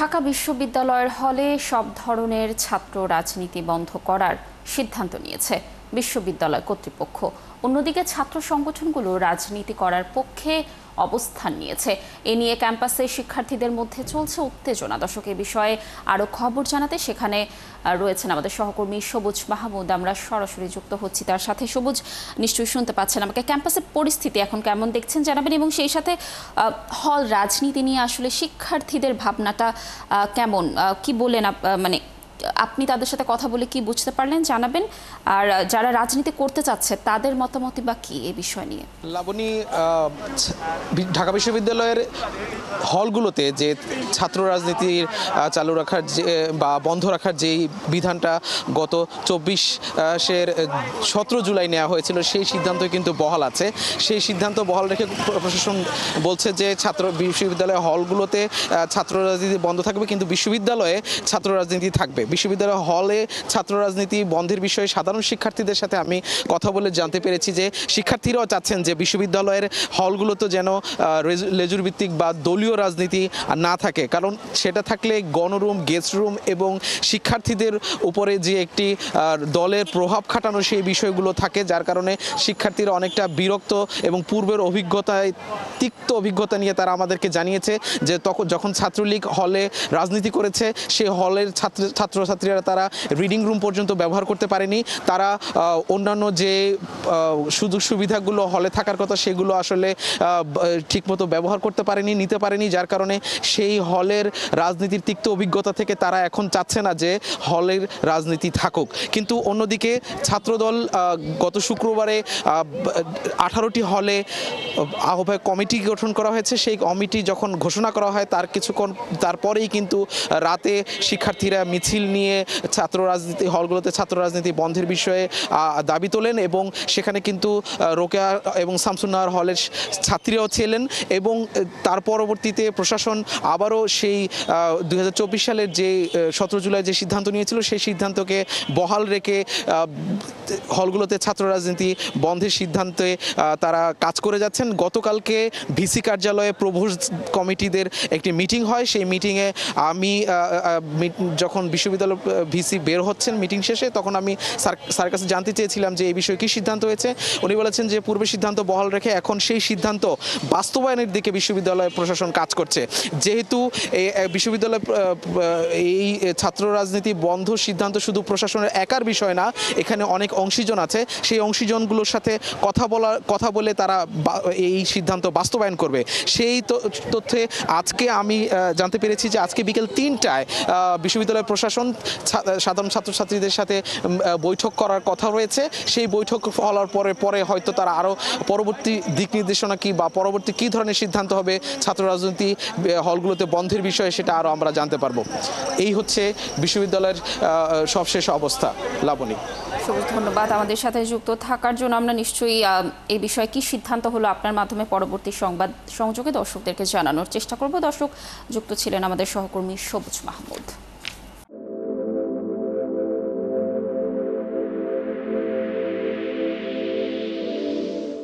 ঢাকা বিশ্ববিদ্যালয়ের হলে সব ধরনের ছাত্র রাজনীতি বন্ধ করার সিদ্ধান্ত নিয়েছে বিশ্ববিদ্যালয় কর্তৃপক্ষ। অন্যদিকে ছাত্র সংগঠনগুলো রাজনীতি করার পক্ষে অবস্থান নিয়েছে। এ নিয়ে ক্যাম্পাসে শিক্ষার্থীদের মধ্যে চলছে উত্তেজনা। দর্শক, এ বিষয়ে আরও খবর জানাতে সেখানে রয়েছেন আমাদের সহকর্মী সবুজ মাহমুদ। আমরা সরাসরি যুক্ত হচ্ছি তার সাথে। সবুজ, নিশ্চয়ই শুনতে পাচ্ছেন আমাকে। ক্যাম্পাসের পরিস্থিতি এখন কেমন দেখছেন জানাবেন, এবং সেই সাথে হল রাজনীতি নিয়ে আসলে শিক্ষার্থীদের ভাবনাটা কেমন, কি বলেন, মানে আপনি তাদের সাথে কথা বলে কি বুঝতে পারলেন জানাবেন, আর যারা রাজনীতি করতে চাচ্ছে তাদের মতামতই বা কি এই বিষয় নিয়ে? লাবণী, ঢাকা বিশ্ববিদ্যালয়ের হলগুলোতে যে ছাত্র রাজনীতির চালু রাখার যে বা বন্ধ রাখার যেই বিধানটা গত 17 জুলাই নেওয়া হয়েছিল, সেই সিদ্ধান্ত কিন্তু বহাল আছে। সেই সিদ্ধান্ত বহাল রেখে প্রশাসন বলছে যে বিশ্ববিদ্যালয়ের হলগুলোতে ছাত্র রাজনীতি বন্ধ থাকবে, কিন্তু বিশ্ববিদ্যালয়ে ছাত্র রাজনীতি থাকবে। বিশ্ববিদ্যালয় হলে ছাত্র রাজনীতি বন্ধের বিষয়ে সাধারণ শিক্ষার্থীদের সাথে আমি কথা বলে জানতে পেরেছি যে শিক্ষার্থীরাও চাচ্ছেন যে বিশ্ববিদ্যালয়ের হলগুলোতে যেন লেজুর ভিত্তিক বা দলীয় রাজনীতি না থাকে, কারণ সেটা থাকলে গণরুম, গেস্ট রুম এবং শিক্ষার্থীদের উপরে যে একটি দলের প্রভাব খাটানো সেই বিষয়গুলো থাকে, যার কারণে শিক্ষার্থীরা অনেকটা বিরক্ত এবং পূর্বের অভিজ্ঞতায় তিক্ত অভিজ্ঞতা নিয়ে তারা আমাদেরকে জানিয়েছে যে যখন ছাত্রলীগ হলে রাজনীতি করেছে, সেই হলের ছাত্রছাত্রীরা তারা রিডিং রুম পর্যন্ত ব্যবহার করতে পারেনি। তারা অন্যান্য যে সুযোগ সুবিধাগুলো হলে থাকার কথা সেগুলো আসলে ঠিকমতো ব্যবহার করতে পারেনি, নিতে পারেনি, যার কারণে সেই হলের রাজনীতির তিক্ত অভিজ্ঞতা থেকে তারা এখন চাচ্ছে না যে হলের রাজনীতি থাকুক। কিন্তু অন্যদিকে ছাত্রদল গত শুক্রবারে 18টি হলে আহ্বায়ক কমিটি গঠন করা হয়েছে। সেই কমিটি যখন ঘোষণা করা হয় তার কিছুক্ষণ তারপরেই কিন্তু রাতে শিক্ষার্থীরা মিছিল নিয়ে হলগুলোতে ছাত্র রাজনীতি বন্ধের বিষয়ে দাবি তোলেন, এবং সেখানে কিন্তু রোকেয়া এবং শামসুন্নাহার হলের ছাত্রীরাও ছিলেন। এবং তার পরবর্তীতে প্রশাসন আবারও সেই 2024 সালের যে 17 জুলাই যে সিদ্ধান্ত নিয়েছিল সেই সিদ্ধান্তকে বহাল রেখে হলগুলোতে ছাত্র রাজনীতি বন্ধের সিদ্ধান্তে তারা কাজ করে যাচ্ছেন। গতকালকে ভিসি কার্যালয়ে প্রভোস্ট কমিটিদের একটি মিটিং হয়। সেই মিটিংয়ে আমি যখন বিশ্ববিদ্যালয় ভিসি বের হচ্ছেন মিটিং শেষে, তখন আমি স্যারের কাছে জানতে চেয়েছিলাম যে এই বিষয়ে কী সিদ্ধান্ত হয়েছে। উনি বলেছেন যে পূর্বে সিদ্ধান্ত বহাল রেখে এখন সেই সিদ্ধান্ত বাস্তবায়নের দিকে বিশ্ববিদ্যালয় প্রশাসন কাজ করছে। যেহেতু বিশ্ববিদ্যালয় এই ছাত্র রাজনীতি বন্ধ সিদ্ধান্ত শুধু প্রশাসনের একার বিষয় না, এখানে অনেক অংশীজন আছে। সেই অংশীজনগুলোর সাথে কথা বলে তারা এই সিদ্ধান্ত বাস্তবায়ন করবে। সেই তথ্যে আজকে আমি জানতে পেরেছি যে আজকে বিকেল 3টায় বিশ্ববিদ্যালয় প্রশাসন সাধারণ ছাত্রছাত্রীদের সাথে বৈঠক করার কথা রয়েছে। সেই বৈঠক হওয়ার পরে হয়তো তারা আরও পরবর্তী দিক নির্দেশনা কি বা পরবর্তী কী ধরনের সিদ্ধান্ত হবে ছাত্র রাজনীতি হলগুলোতে বন্ধের বিষয়ে, সেটা আরও আমরা জানতে পারবো। এই হচ্ছে বিশ্ববিদ্যালয়ের সবশেষ অবস্থা। লাবণী, সবুজ, ধন্যবাদ আমাদের সাথে যুক্ত থাকার জন্য। আমরা নিশ্চয়ই এই বিষয়ে কি সিদ্ধান্ত হলো আপনার মাধ্যমে পরবর্তী সংবাদ সংযোগে দর্শকদেরকে জানানোর চেষ্টা করব। দর্শক, যুক্ত ছিলেন আমাদের সহকর্মী সবুজ মাহমুদ।